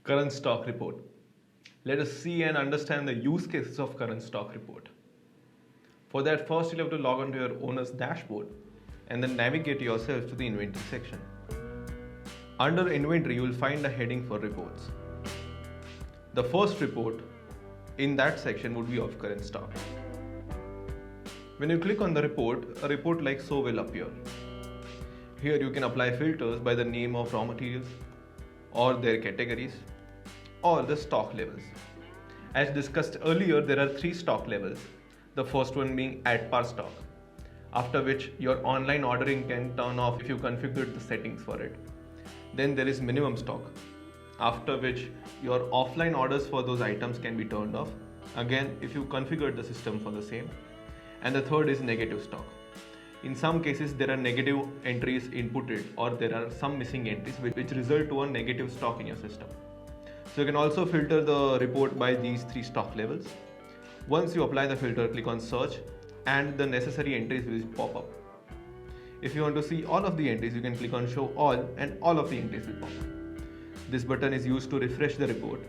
Current stock report. Let us see and understand the use cases of current stock report. For that, first you'll have to log on to your owner's dashboard and then navigate yourself to the inventory section. Under inventory, you will find a heading for reports. The first report in that section would be of current stock. When you click on the report, a report like so will appear. Here you can apply filters by the name of raw materials or their categories or the stock levels. As discussed earlier, there are 3 stock levels. The first one being at par stock, after which your online ordering can turn off if you configured the settings for it. Then there is minimum stock, after which your offline orders for those items can be turned off, again if you configured the system for the same. And the third is negative stock. In some cases there are negative entries inputted or there are some missing entries which result to a negative stock in your system. So you can also filter the report by these 3 stock levels. Once you apply the filter, click on search and the necessary entries will pop up. If you want to see all of the entries, you can click on show all and all of the entries will pop up. This button is used to refresh the report.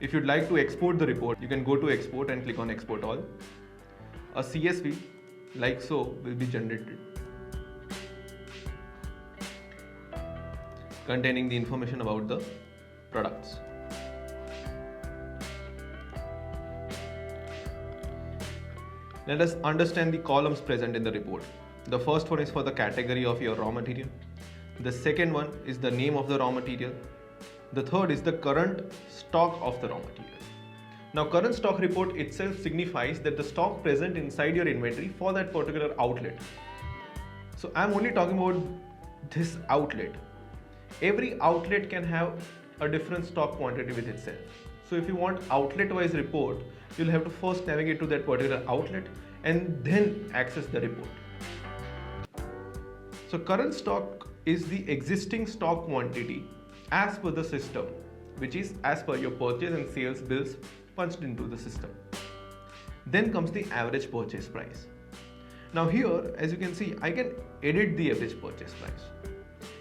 If you'd like to export the report, you can go to export and click on export all. A CSV like so will be generated, containing the information about the products. Let us understand the columns present in the report. The first one is for the category of your raw material. The second one is the name of the raw material. The third is the current stock of the raw material. Now, current stock report itself signifies that the stock present inside your inventory for that particular outlet. So I'm only talking about this outlet. Every outlet can have a different stock quantity with itself. So if you want outlet-wise report, you'll have to first navigate to that particular outlet and then access the report. So current stock is the existing stock quantity as per the system, which is as per your purchase and sales bills punched into the system. Then comes the average purchase price. Now here, as you can see, I can edit the average purchase price.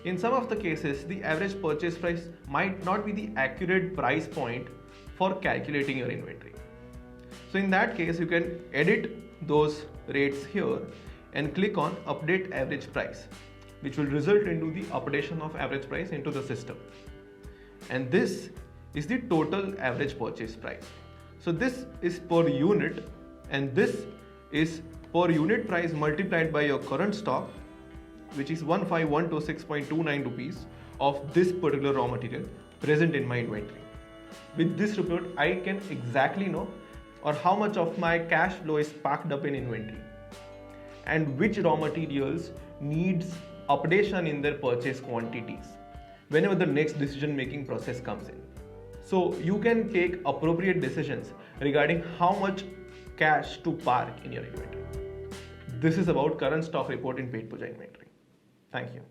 In some of the cases, the average purchase price might not be the accurate price point for calculating your inventory. So in that case, you can edit those rates here and click on update average price, which will result into the updation of average price into the system. And this is the total average purchase price. So this is per unit and this is per unit price multiplied by your current stock, which is 15126.29 rupees of this particular raw material present in my inventory. With this report, I can exactly know or how much of my cash flow is packed up in inventory and which raw materials needs updation in their purchase quantities whenever the next decision making process comes in. So you can take appropriate decisions regarding how much cash to park in your inventory. This is about current stock report in Petpooja inventory. Thank you.